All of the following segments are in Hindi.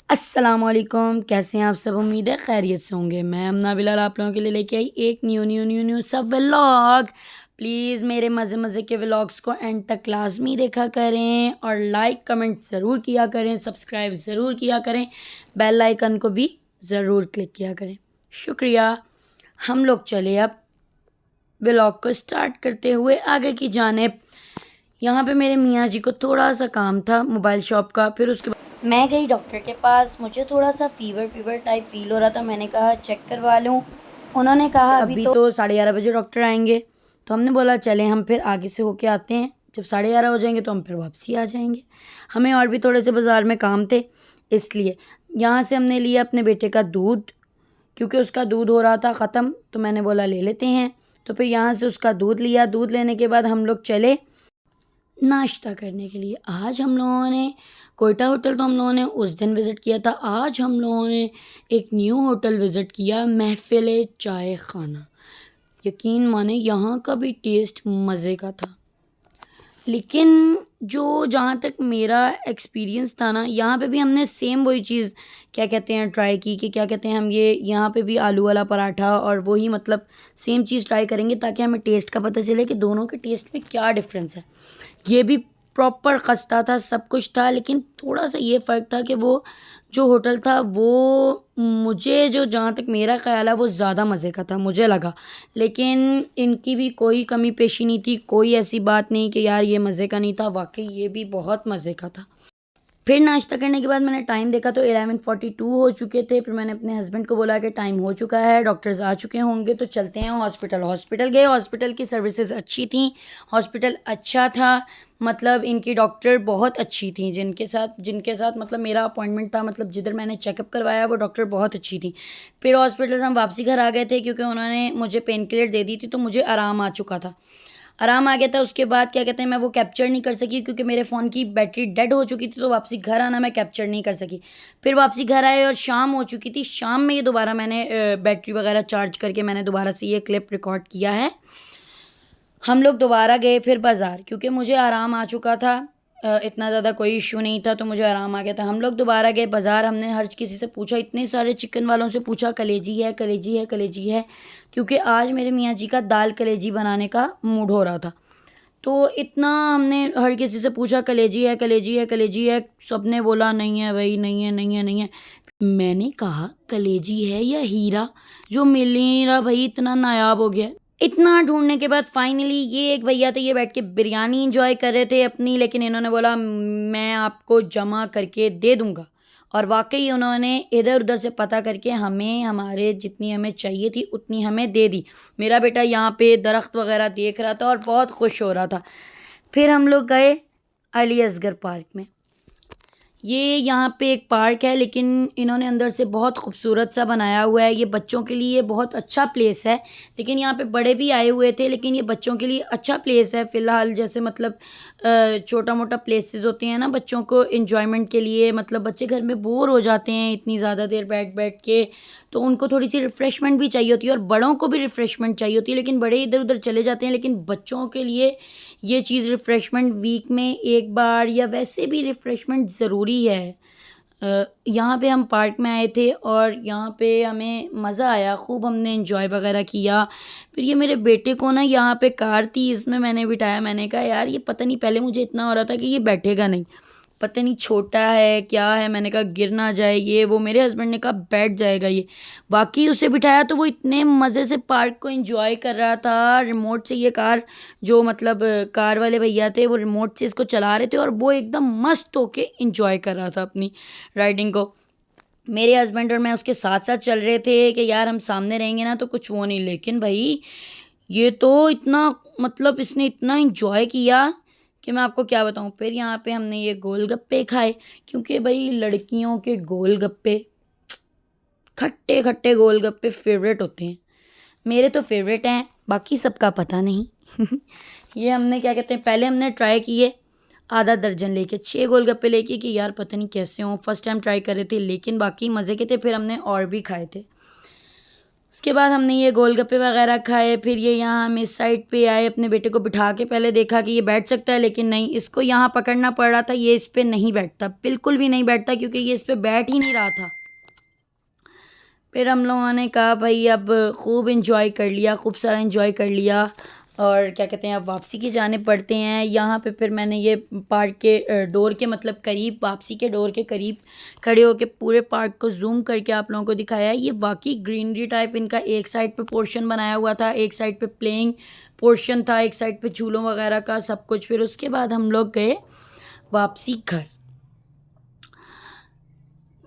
अस्सलामुअलैकुम, कैसे हैं आप सब? उम्मीद है खैरियत से होंगे। मैं अमना बिलाल आप लोगों के लिए लेके आई एक न्यू सब व्लॉग। प्लीज़ मेरे मज़े मज़े के व्लॉग्स को एंड तक लाजमी देखा करें और लाइक कमेंट ज़रूर किया करें, सब्सक्राइब ज़रूर किया करें, बेल आइकन को भी ज़रूर क्लिक किया करें। शुक्रिया। हम लोग चले अब व्लॉग को स्टार्ट करते हुए आगे की जानिब। यहाँ पे मेरे मियाँ जी को थोड़ा सा काम था मोबाइल शॉप का। फिर उसके बाद मैं गई डॉक्टर के पास। मुझे थोड़ा सा फीवर फीवर टाइप फील हो रहा था। मैंने कहा चेक करवा लूँ। उन्होंने कहा अभी तो 11:30 बजे डॉक्टर आएंगे। तो हमने बोला चलें हम फिर आगे से होके आते हैं। जब 11:30 हो जाएंगे तो हम फिर वापसी आ जाएंगे। हमें और भी थोड़े से बाज़ार में काम थे, इसलिए यहाँ से हमने लिया अपने बेटे का दूध, क्योंकि उसका दूध हो रहा था ख़त्म। तो मैंने बोला ले लेते हैं। तो फिर यहाँ से उसका दूध लिया। दूध लेने के बाद हम लोग चले नाश्ता करने के लिए। आज हम लोगों ने कोयटा होटल तो हम लोगों ने उस दिन विज़िट किया था। आज हम लोगों ने एक न्यू होटल विज़िट किया, महफ़िल चाय ख़ाना। यकीन माने यहाँ का भी टेस्ट मज़े का था। लेकिन जो जहाँ तक मेरा एक्सपीरियंस था ना, यहाँ पे भी हमने सेम वही चीज़ क्या कहते हैं ट्राई की कि क्या कहते हैं हम ये यहाँ पे भी आलू वाला पराठा और वही मतलब सेम चीज़ ट्राई करेंगे ताकि हमें टेस्ट का पता चले कि दोनों के टेस्ट में क्या डिफरेंस है। ये भी प्रॉपर खस्ता था, सब कुछ था, लेकिन थोड़ा सा ये फ़र्क था कि वो जो होटल था वो मुझे जो जहाँ तक मेरा ख़्याल है वो ज़्यादा मज़े का था मुझे लगा। लेकिन इनकी भी कोई कमी पेशी नहीं थी, कोई ऐसी बात नहीं कि यार ये मज़े का नहीं था। वाकई ये भी बहुत मज़े का था। फिर नाश्ता करने के बाद मैंने टाइम देखा तो 11:42 हो चुके थे। फिर मैंने अपने हस्बैंड को बोला कि टाइम हो चुका है, डॉक्टर्स आ चुके होंगे, तो चलते हैं हॉस्पिटल। हॉस्पिटल गए। हॉस्पिटल की सर्विसेज अच्छी थी, हॉस्पिटल अच्छा था, मतलब इनकी डॉक्टर बहुत अच्छी थी। जिनके साथ मतलब मेरा अपॉइंटमेंट था, मतलब जिधर मैंने चेकअप करवाया वो डॉक्टर बहुत अच्छी थी। फिर हॉस्पिटल से हम वापसी घर आ गए थे क्योंकि उन्होंने मुझे पेन किलर दे दी थी, तो मुझे आराम आ चुका था, आराम आ गया था। उसके बाद क्या कहते हैं मैं वो कैप्चर नहीं कर सकी क्योंकि मेरे फ़ोन की बैटरी डेड हो चुकी थी, तो वापसी घर आना मैं कैप्चर नहीं कर सकी। फिर वापसी घर आए और शाम हो चुकी थी। शाम में ये दोबारा मैंने बैटरी वगैरह चार्ज करके मैंने दोबारा से ये क्लिप रिकॉर्ड किया है। हम लोग दोबारा गए फिर बाज़ार, क्योंकि मुझे आराम आ चुका था, इतना ज़्यादा कोई इशू नहीं था, तो मुझे आराम आ गया था। हम लोग दोबारा गए बाज़ार। हमने हर किसी से पूछा, इतने सारे चिकन वालों से पूछा, कलेजी है कलेजी है कलेजी है, क्योंकि आज मेरे मियाँ जी का दाल कलेजी बनाने का मूड हो रहा था। तो इतना हमने हर किसी से पूछा, कलेजी है कलेजी है कलेजी है। सबने बोला नहीं है भाई, नहीं है नहीं है नहीं है। मैंने कहा कलेजी है या हीरा जो मिल नहीं रहा भाई, इतना नायाब हो गया। इतना ढूंढने के बाद फाइनली ये एक भैया थे, ये बैठ के बिरयानी इंजॉय कर रहे थे अपनी, लेकिन इन्होंने बोला मैं आपको जमा करके दे दूंगा। और वाकई उन्होंने इधर उधर से पता करके हमें हमारे जितनी हमें चाहिए थी उतनी हमें दे दी। मेरा बेटा यहाँ पे दरख्त वगैरह देख रहा था और बहुत खुश हो रहा था। फिर हम लोग गए अली असगर पार्क में। ये यहाँ पे एक पार्क है, लेकिन इन्होंने अंदर से बहुत खूबसूरत सा बनाया हुआ है। ये बच्चों के लिए बहुत अच्छा प्लेस है, लेकिन यहाँ पे बड़े भी आए हुए थे, लेकिन ये बच्चों के लिए अच्छा प्लेस है फ़िलहाल। जैसे मतलब छोटा मोटा प्लेसेस होते हैं ना बच्चों को इन्जॉयमेंट के लिए, मतलब बच्चे घर में बोर हो जाते हैं इतनी ज़्यादा देर बैठ बैठ के, तो उनको थोड़ी सी रिफ़्रेशमेंट भी चाहिए होती है और बड़ों को भी रिफ़्रेशमेंट चाहिए होती है, लेकिन बड़े इधर उधर चले जाते हैं। लेकिन बच्चों के लिए ये चीज़ रिफ़्रेशमेंट वीक में एक बार या वैसे भी रिफ़्रेशमेंट ज़रूरी है। यहाँ पे हम पार्क में आए थे और यहाँ पे हमें मज़ा आया, खूब हमने एंजॉय वगैरह किया। फिर ये मेरे बेटे को ना यहाँ पे कार थी, इसमें मैंने बिठाया। मैंने कहा यार ये पता नहीं, पहले मुझे इतना हो रहा था कि ये बैठेगा नहीं, पता नहीं छोटा है क्या है। मैंने कहा गिर ना जाए ये वो। मेरे हस्बैंड ने कहा बैठ जाएगा ये। बाकी उसे बिठाया तो वो इतने मज़े से पार्क को एंजॉय कर रहा था। रिमोट से ये कार जो मतलब कार वाले भैया थे वो रिमोट से इसको चला रहे थे और वो एकदम मस्त होके एंजॉय कर रहा था अपनी राइडिंग को। मेरे हस्बैंड और मैं उसके साथ साथ चल रहे थे कि यार हम सामने रहेंगे ना तो कुछ वो नहीं, लेकिन भाई ये तो इतना मतलब इसने इतना एंजॉय किया कि मैं आपको क्या बताऊँ। फिर यहाँ पे हमने ये गोलगप्पे खाए, क्योंकि भाई लड़कियों के गोलगप्पे, खट्टे खट्टे गोलगप्पे फेवरेट होते हैं। मेरे तो फेवरेट हैं, बाकी सबका पता नहीं। ये हमने क्या कहते हैं पहले हमने ट्राई किए आधा दर्जन लेके, 6 गोलगप्पे लेके कि यार पता नहीं कैसे हों, फर्स्ट टाइम ट्राई कर रहे थे, लेकिन बाकी मज़े के थे। फिर हमने और भी खाए थे। उसके बाद हमने ये गोलगप्पे वगैरह खाए। फिर ये यहाँ हम इस साइड पे आए, अपने बेटे को बिठा के पहले देखा कि ये बैठ सकता है, लेकिन नहीं, इसको यहाँ पकड़ना पड़ रहा था। ये इस पे नहीं बैठता, बिल्कुल भी नहीं बैठता, क्योंकि ये इस पे बैठ ही नहीं रहा था। फिर हम लोगों ने कहा भाई अब खूब इंजॉय कर लिया, खूब सारा इंजॉय कर लिया, और क्या कहते हैं अब वापसी की जाने पड़ते हैं। यहाँ पे फिर मैंने ये पार्क के डोर के मतलब करीब, वापसी के डोर के करीब खड़े होकर पूरे पार्क को जूम करके आप लोगों को दिखाया है। ये वाकई ग्रीनरी टाइप इनका एक साइड पे पोर्शन बनाया हुआ था, एक साइड पे प्लेइंग पोर्शन था, एक साइड पे झूलों वगैरह का सब कुछ। फिर उसके बाद हम लोग गए वापसी घर।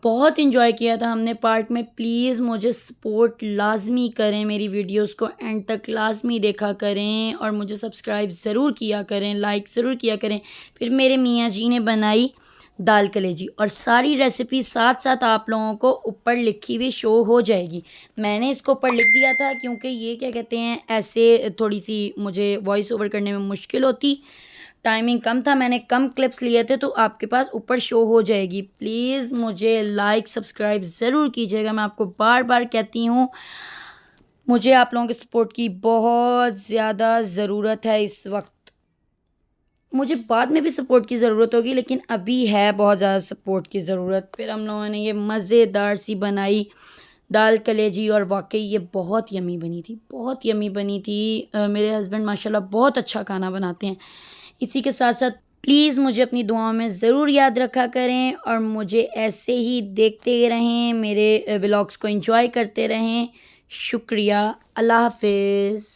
बहुत इन्जॉय किया था हमने पार्क में। प्लीज़ मुझे सपोर्ट लाज़मी करें, मेरी वीडियोस को एंड तक लाज़मी देखा करें, और मुझे सब्सक्राइब ज़रूर किया करें, लाइक ज़रूर किया करें। फिर मेरे मियाँ जी ने बनाई दाल कलेजी, और सारी रेसिपी साथ साथ आप लोगों को ऊपर लिखी हुई शो हो जाएगी। मैंने इसको ऊपर लिख दिया था क्योंकि ये क्या कहते हैं, ऐसे थोड़ी सी मुझे वॉइस ओवर करने में मुश्किल होती, टाइमिंग कम था, मैंने कम क्लिप्स लिए थे, तो आपके पास ऊपर शो हो जाएगी। प्लीज़ मुझे लाइक सब्सक्राइब ज़रूर कीजिएगा, मैं आपको बार बार कहती हूँ। मुझे आप लोगों के सपोर्ट की बहुत ज़्यादा ज़रूरत है इस वक्त। मुझे बाद में भी सपोर्ट की ज़रूरत होगी, लेकिन अभी है बहुत ज़्यादा सपोर्ट की ज़रूरत। फिर हम लोगों ने ये मज़ेदार सी बनाई दाल कलेजी, और वाकई ये बहुत यमी बनी थी, बहुत यमी बनी थी। मेरे हस्बैंड माशाल्लाह बहुत अच्छा खाना बनाते हैं। इसी के साथ साथ प्लीज़ मुझे अपनी दुआओं में ज़रूर याद रखा करें, और मुझे ऐसे ही देखते रहें, मेरे व्लॉग्स को एंजॉय करते रहें। शुक्रिया। अल्लाह हाफ़िज़।